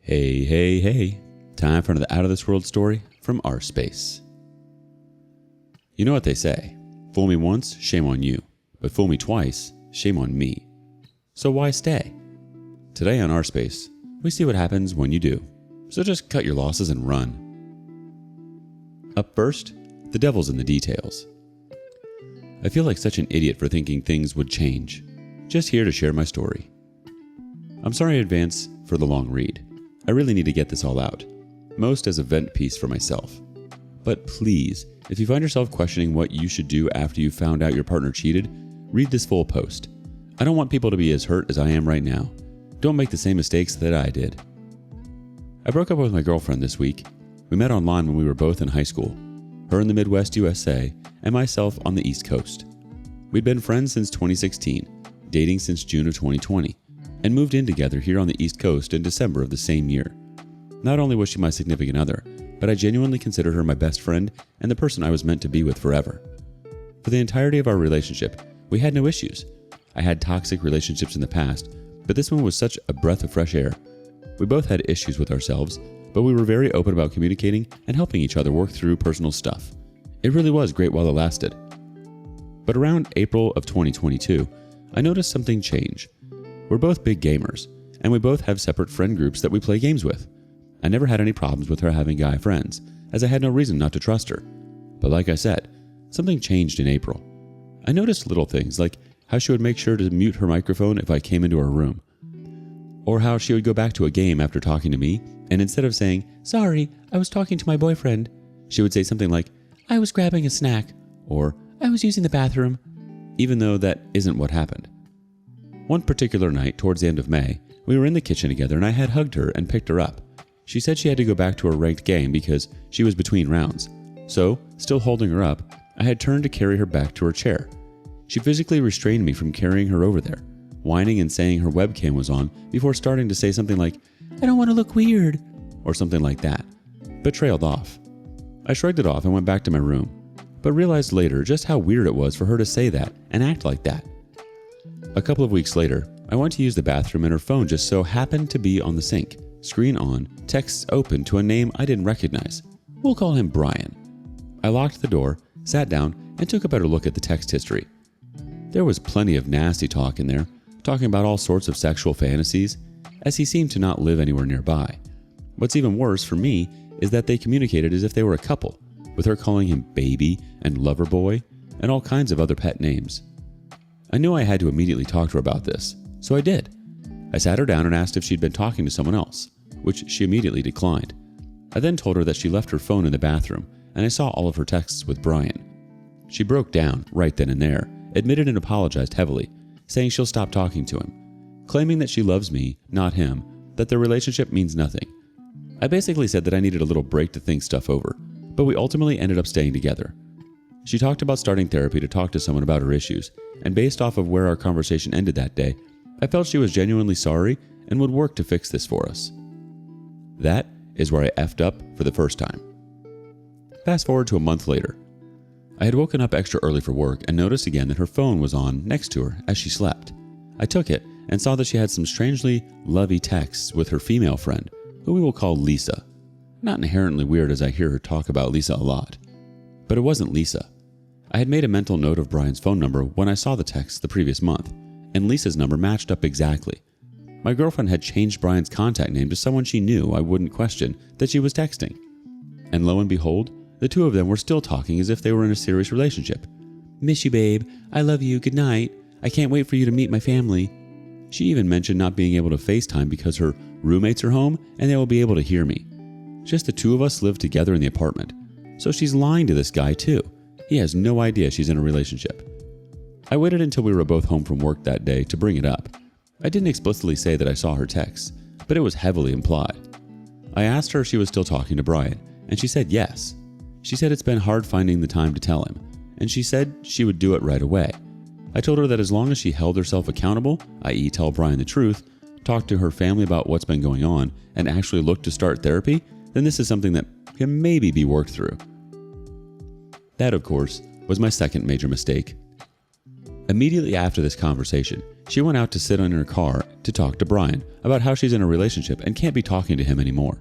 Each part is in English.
Hey, hey, hey. Time for another Out of This World story from rSpace. You know what they say. Fool me once, shame on you. But fool me twice, shame on me. So why stay? Today on rSpace, we see what happens when you do. So just cut your losses and run. Up first, the devil's in the details. I feel like such an idiot for thinking things would change. Just here to share my story. I'm sorry in advance for the long read. I really need to get this all out, most as a vent piece for myself. But please, if you find yourself questioning what you should do after you found out your partner cheated, read this full post. I don't want people to be as hurt as I am right now. Don't make the same mistakes that I did. I broke up with my girlfriend this week. We met online when we were both in high school, her in the Midwest USA and myself on the East Coast. We'd been friends since 2016, dating since June of 2020, and moved in together here on the East Coast in December of the same year. Not only was she my significant other, but I genuinely considered her my best friend and the person I was meant to be with forever. For the entirety of our relationship, we had no issues. I had toxic relationships in the past, but this one was such a breath of fresh air. We both had issues with ourselves, but we were very open about communicating and helping each other work through personal stuff. It really was great while it lasted. But around April of 2022, I noticed something change. We're both big gamers, and we both have separate friend groups that we play games with. I never had any problems with her having guy friends, as I had no reason not to trust her. But like I said, something changed in April. I noticed little things like how she would make sure to mute her microphone if I came into her room, or how she would go back to a game after talking to me, and instead of saying, "Sorry, I was talking to my boyfriend," she would say something like, "I was grabbing a snack," or "I was using the bathroom," even though that isn't what happened. One particular night, towards the end of May, we were in the kitchen together and I had hugged her and picked her up. She said she had to go back to her ranked game because she was between rounds. So, still holding her up, I had turned to carry her back to her chair. She physically restrained me from carrying her over there, whining and saying her webcam was on before starting to say something like, "I don't want to look weird," or something like that, but trailed off. I shrugged it off and went back to my room, but realized later just how weird it was for her to say that and act like that. A couple of weeks later, I went to use the bathroom and her phone just so happened to be on the sink, screen on, texts open to a name I didn't recognize. We'll call him Brian. I locked the door, sat down, and took a better look at the text history. There was plenty of nasty talk in there, talking about all sorts of sexual fantasies, as he seemed to not live anywhere nearby. What's even worse for me is that they communicated as if they were a couple, with her calling him baby and lover boy, and all kinds of other pet names. I knew I had to immediately talk to her about this, so I did. I sat her down and asked if she'd been talking to someone else, which she immediately declined. I then told her that she left her phone in the bathroom, and I saw all of her texts with Brian. She broke down right then and there, admitted and apologized heavily, saying she'll stop talking to him, claiming that she loves me, not him, that their relationship means nothing. I basically said that I needed a little break to think stuff over, but we ultimately ended up staying together. She talked about starting therapy to talk to someone about her issues, and based off of where our conversation ended that day, I felt she was genuinely sorry and would work to fix this for us. That is where I effed up for the first time. Fast forward to a month later. I had woken up extra early for work and noticed again that her phone was on next to her as she slept. I took it and saw that she had some strangely lovey texts with her female friend, who we will call Lisa. Not inherently weird as I hear her talk about Lisa a lot. But it wasn't Lisa. I had made a mental note of Brian's phone number when I saw the text the previous month, and Lisa's number matched up exactly. My girlfriend had changed Brian's contact name to someone she knew I wouldn't question that she was texting. And lo and behold, the two of them were still talking as if they were in a serious relationship. "Miss you, babe. I love you. Good night. I can't wait for you to meet my family." She even mentioned not being able to FaceTime because her roommates are home and they will be able to hear me. Just the two of us live together in the apartment. So she's lying to this guy too. He has no idea she's in a relationship. I waited until we were both home from work that day to bring it up. I didn't explicitly say that I saw her texts, but it was heavily implied. I asked her if she was still talking to Brian, and she said yes. She said it's been hard finding the time to tell him, and she said she would do it right away. I told her that as long as she held herself accountable, i.e. tell Brian the truth, talk to her family about what's been going on, and actually look to start therapy, then this is something that can maybe be worked through. That, of course, was my second major mistake. Immediately after this conversation, she went out to sit in her car to talk to Brian about how she's in a relationship and can't be talking to him anymore.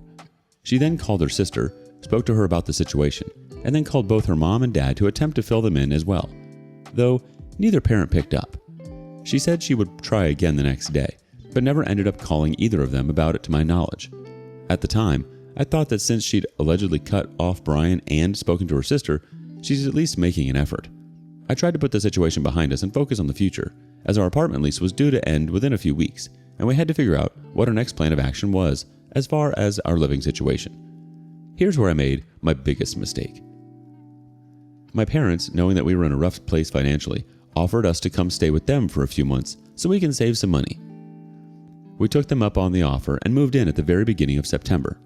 She then called her sister, spoke to her about the situation, and then called both her mom and dad to attempt to fill them in as well, though neither parent picked up. She said she would try again the next day, but never ended up calling either of them about it to my knowledge. At the time, I thought that since she'd allegedly cut off Brian and spoken to her sister, she's at least making an effort. I tried to put the situation behind us and focus on the future, as our apartment lease was due to end within a few weeks, and we had to figure out what our next plan of action was as far as our living situation. Here's where I made my biggest mistake. My parents, knowing that we were in a rough place financially, offered us to come stay with them for a few months so we can save some money. We took them up on the offer and moved in at the very beginning of September.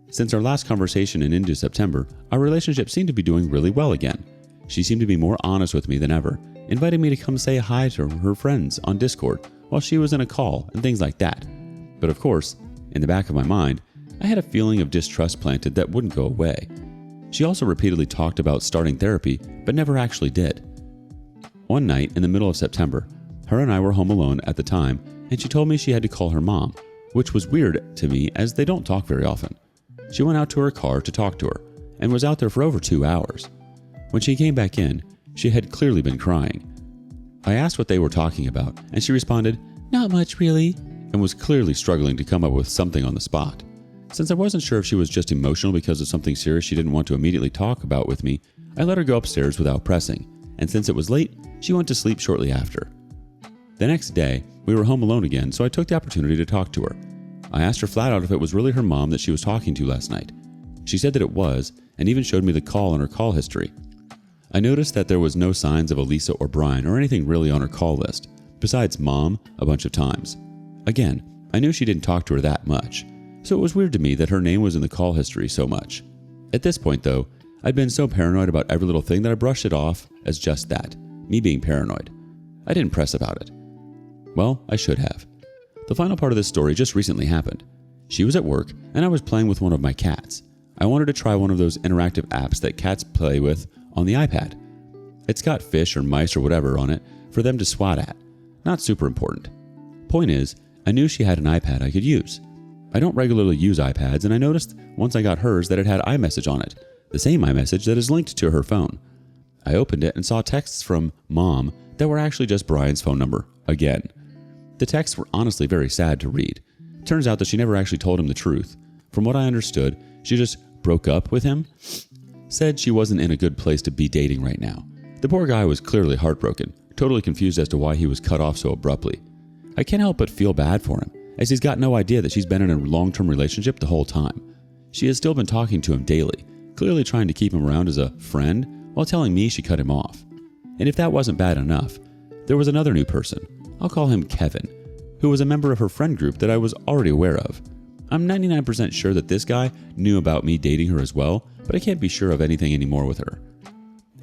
Since our last conversation and into September, our relationship seemed to be doing really well again. She seemed to be more honest with me than ever, inviting me to come say hi to her friends on Discord while she was in a call and things like that. But of course, in the back of my mind, I had a feeling of distrust planted that wouldn't go away. She also repeatedly talked about starting therapy, but never actually did. One night in the middle of September, her and I were home alone at the time, and she told me she had to call her mom, which was weird to me as they don't talk very often. She went out to her car to talk to her, and was out there for over 2 hours. When she came back in, she had clearly been crying. I asked what they were talking about, and she responded, "Not much really," and was clearly struggling to come up with something on the spot. Since I wasn't sure if she was just emotional because of something serious she didn't want to immediately talk about with me, I let her go upstairs without pressing, and since it was late, she went to sleep shortly after. The next day, we were home alone again, so I took the opportunity to talk to her. I asked her flat out if it was really her mom that she was talking to last night. She said that it was, and even showed me the call and her call history. I noticed that there was no signs of Elisa or Brian or anything really on her call list, besides mom a bunch of times. Again, I knew she didn't talk to her that much, so it was weird to me that her name was in the call history so much. At this point though, I'd been so paranoid about every little thing that I brushed it off as just that, me being paranoid. I didn't press about it. Well, I should have. The final part of this story just recently happened. She was at work and I was playing with one of my cats. I wanted to try one of those interactive apps that cats play with on the iPad. It's got fish or mice or whatever on it for them to swat at. Not super important. Point is, I knew she had an iPad I could use. I don't regularly use iPads, and I noticed once I got hers that it had iMessage on it, the same iMessage that is linked to her phone. I opened it and saw texts from Mom that were actually just Brian's phone number, again. The texts were honestly very sad to read. Turns out that she never actually told him the truth. From what I understood, she just broke up with him. Said she wasn't in a good place to be dating right now. The poor guy was clearly heartbroken, totally confused as to why he was cut off so abruptly. I can't help but feel bad for him, as he's got no idea that she's been in a long-term relationship the whole time. She has still been talking to him daily, clearly trying to keep him around as a friend, while telling me she cut him off. And if that wasn't bad enough, there was another new person, I'll call him Kevin, who was a member of her friend group that I was already aware of. I'm 99% sure that this guy knew about me dating her as well, but I can't be sure of anything anymore with her.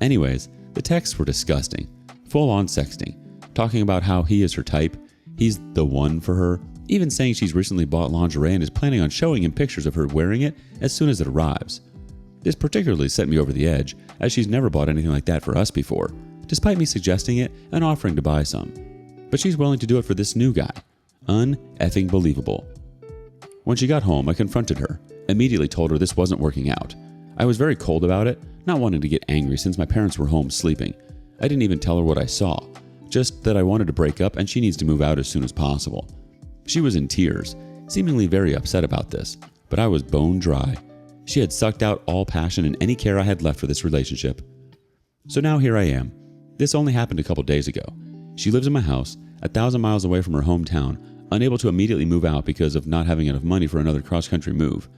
Anyways, the texts were disgusting, full-on sexting, talking about how he is her type, he's the one for her, even saying she's recently bought lingerie and is planning on showing him pictures of her wearing it as soon as it arrives. This particularly sent me over the edge, as she's never bought anything like that for us before, despite me suggesting it and offering to buy some. But she's willing to do it for this new guy. Un-effing believable. When she got home, I confronted her, immediately told her this wasn't working out. I was very cold about it, not wanting to get angry since my parents were home sleeping. I didn't even tell her what I saw, just that I wanted to break up and she needs to move out as soon as possible. She was in tears, seemingly very upset about this, but I was bone dry. She had sucked out all passion and any care I had left for this relationship. So now here I am. This only happened a couple days ago. She lives in my house, 1,000 miles away from her hometown, unable to immediately move out because of not having enough money for another cross-country move.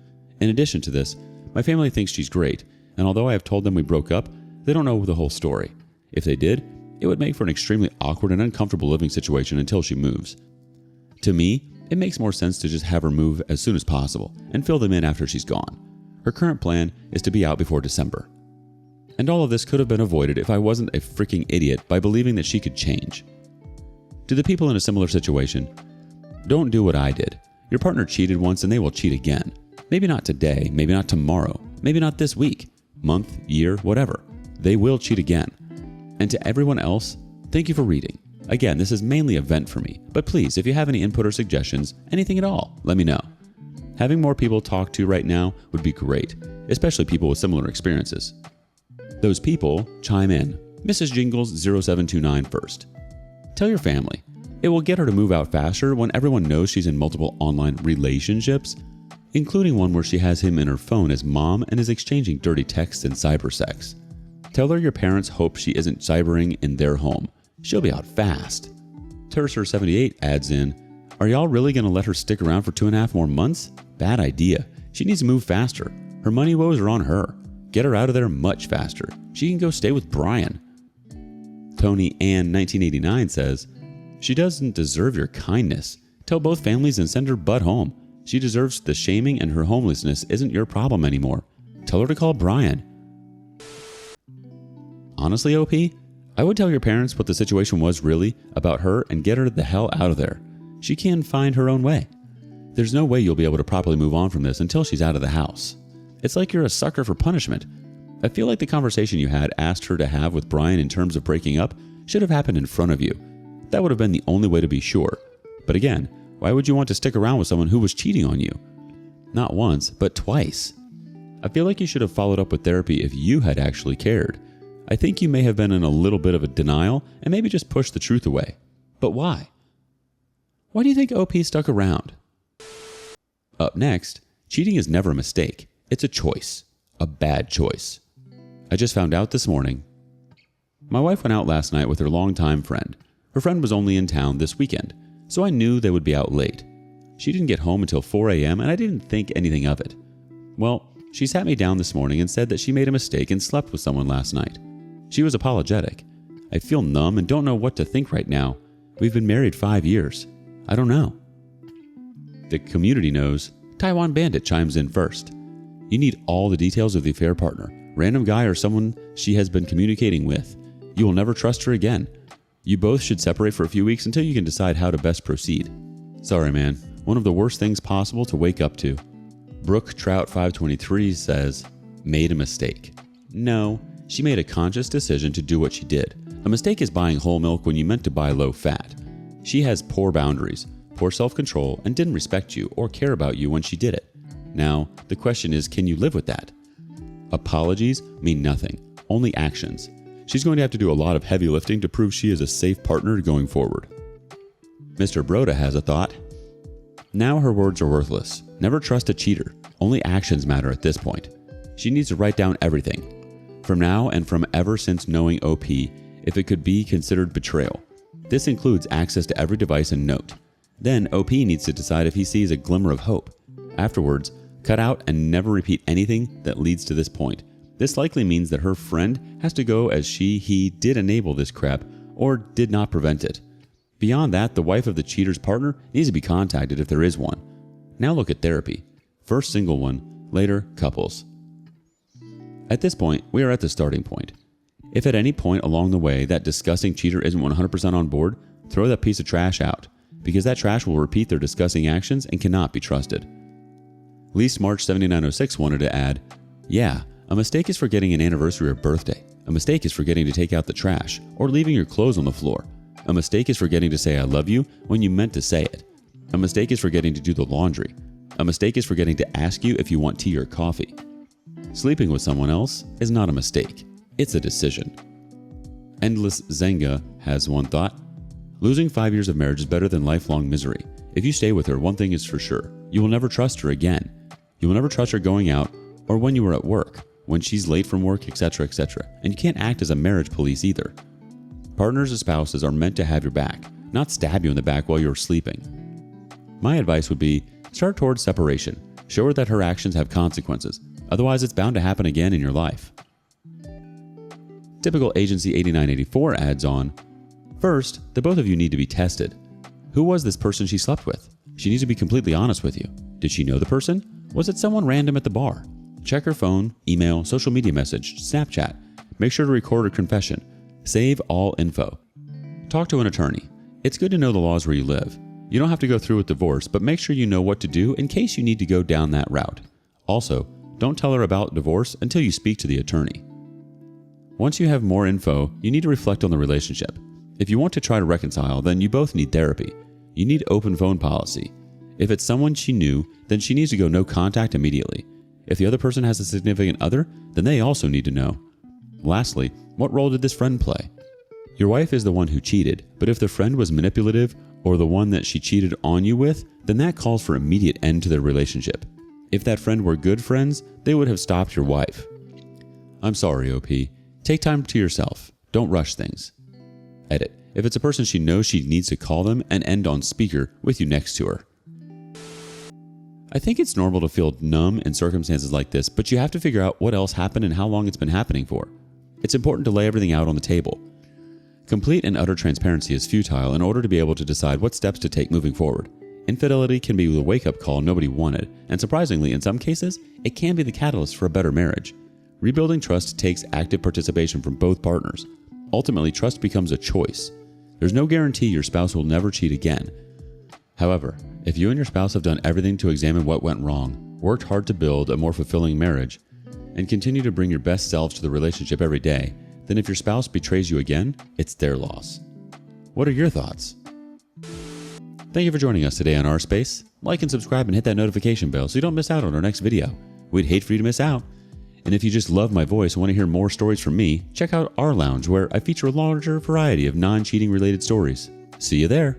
In addition to this, my family thinks she's great, and although I have told them we broke up, they don't know the whole story. If they did, it would make for an extremely awkward and uncomfortable living situation until she moves. To me, it makes more sense to just have her move as soon as possible and fill them in after she's gone. Her current plan is to be out before December. And all of this could have been avoided if I wasn't a freaking idiot by believing that she could change. To the people in a similar situation, don't do what I did. Your partner cheated once and they will cheat again. Maybe not today, maybe not tomorrow, maybe not this week, month, year, whatever. They will cheat again. And to everyone else, thank you for reading. Again, this is mainly a vent for me, but please, if you have any input or suggestions, anything at all, let me know. Having more people to talk to right now would be great, especially people with similar experiences. Those people chime in. Mrs. Jingles 0729 first. Tell your family. It will get her to move out faster when everyone knows she's in multiple online relationships, including one where she has him in her phone as mom and is exchanging dirty texts and cybersex. Tell her your parents hope she isn't cybering in their home. She'll be out fast. Terser78 adds in, are y'all really going to let her stick around for 2.5 more months? Bad idea. She needs to move faster. Her money woes are on her. Get her out of there much faster. She can go stay with Brian. Tony Ann 1989 says, she doesn't deserve your kindness. Tell both families and send her butt home. She deserves the shaming, and her homelessness isn't your problem anymore. Tell her to call Brian. Honestly, OP, I would tell your parents what the situation was really about her and get her the hell out of there. She can find her own way. There's no way you'll be able to properly move on from this until she's out of the house. It's like you're a sucker for punishment. I feel like the conversation you had asked her to have with Brian in terms of breaking up should have happened in front of you. That would have been the only way to be sure. But again, why would you want to stick around with someone who was cheating on you? Not once, but twice. I feel like you should have followed up with therapy if you had actually cared. I think you may have been in a little bit of a denial and maybe just pushed the truth away. But why? Why do you think OP stuck around? Up next, cheating is never a mistake. It's a choice. A bad choice. I just found out this morning. My wife went out last night with her longtime friend. Her friend was only in town this weekend, so I knew they would be out late. She didn't get home until 4 a.m. and I didn't think anything of it. Well, she sat me down this morning and said that she made a mistake and slept with someone last night. She was apologetic. I feel numb and don't know what to think right now. We've been married 5 years. I don't know. The community knows. Taiwan Bandit chimes in first. You need all the details of the affair partner, random guy or someone she has been communicating with. You will never trust her again. You both should separate for a few weeks until you can decide how to best proceed. Sorry, man. One of the worst things possible to wake up to. Brooke Trout 523 says, made a mistake. No, she made a conscious decision to do what she did. A mistake is buying whole milk when you meant to buy low fat. She has poor boundaries, poor self-control, and didn't respect you or care about you when she did it. Now, the question is, can you live with that? Apologies mean nothing, only actions. She's going to have to do a lot of heavy lifting to prove she is a safe partner going forward. Mr. Broda has a thought. Now her words are worthless. Never trust a cheater. Only actions matter at this point. She needs to write down everything. From now and from ever since knowing OP, if it could be considered betrayal. This includes access to every device and note. Then OP needs to decide if he sees a glimmer of hope. Afterwards, cut out and never repeat anything that leads to this point. This likely means that her friend has to go as he did enable this crap or did not prevent it. Beyond that, the wife of the cheater's partner needs to be contacted if there is one. Now look at therapy. First single one, later couples. At this point, we are at the starting point. If at any point along the way that disgusting cheater isn't 100% on board, throw that piece of trash out, because that trash will repeat their disgusting actions and cannot be trusted. Least March 7906 wanted to add, yeah, a mistake is forgetting an anniversary or birthday. A mistake is forgetting to take out the trash or leaving your clothes on the floor. A mistake is forgetting to say I love you when you meant to say it. A mistake is forgetting to do the laundry. A mistake is forgetting to ask you if you want tea or coffee. Sleeping with someone else is not a mistake. It's a decision. Endless Zenga has one thought. Losing 5 years of marriage is better than lifelong misery. If you stay with her, one thing is for sure. You will never trust her again. You will never trust her going out or when you are at work, when she's late from work, etc., etc. And you can't act as a marriage police either. Partners and spouses are meant to have your back, not stab you in the back while you're sleeping. My advice would be, start towards separation. Show her that her actions have consequences. Otherwise, it's bound to happen again in your life. Typical Agency 8984 adds on, first, the both of you need to be tested. Who was this person she slept with? She needs to be completely honest with you. Did she know the person? Was it someone random at the bar? Check her phone, email, social media message, Snapchat. Make sure to record her confession. Save all info. Talk to an attorney. It's good to know the laws where you live. You don't have to go through with divorce, but make sure you know what to do in case you need to go down that route. Also, don't tell her about divorce until you speak to the attorney. Once you have more info, you need to reflect on the relationship. If you want to try to reconcile, then you both need therapy. You need open phone policy. If it's someone she knew, then she needs to go no contact immediately. If the other person has a significant other, then they also need to know. Lastly, what role did this friend play? Your wife is the one who cheated, but if the friend was manipulative or the one that she cheated on you with, then that calls for immediate end to their relationship. If that friend were good friends, they would have stopped your wife. I'm sorry, OP. Take time to yourself. Don't rush things. Edit. If it's a person she knows, she needs to call them and end on speaker with you next to her. I think it's normal to feel numb in circumstances like this, but you have to figure out what else happened and how long it's been happening for. It's important to lay everything out on the table. Complete and utter transparency is futile in order to be able to decide what steps to take moving forward. Infidelity can be the wake-up call nobody wanted, and surprisingly, in some cases, it can be the catalyst for a better marriage. Rebuilding trust takes active participation from both partners. Ultimately, trust becomes a choice. There's no guarantee your spouse will never cheat again. However, if you and your spouse have done everything to examine what went wrong, worked hard to build a more fulfilling marriage, and continue to bring your best selves to the relationship every day, then if your spouse betrays you again, it's their loss. What are your thoughts? Thank you for joining us today on rSpace. Like and subscribe and hit that notification bell so you don't miss out on our next video. We'd hate for you to miss out. And if you just love my voice and want to hear more stories from me, check out our lounge where I feature a larger variety of non-cheating related stories. See you there.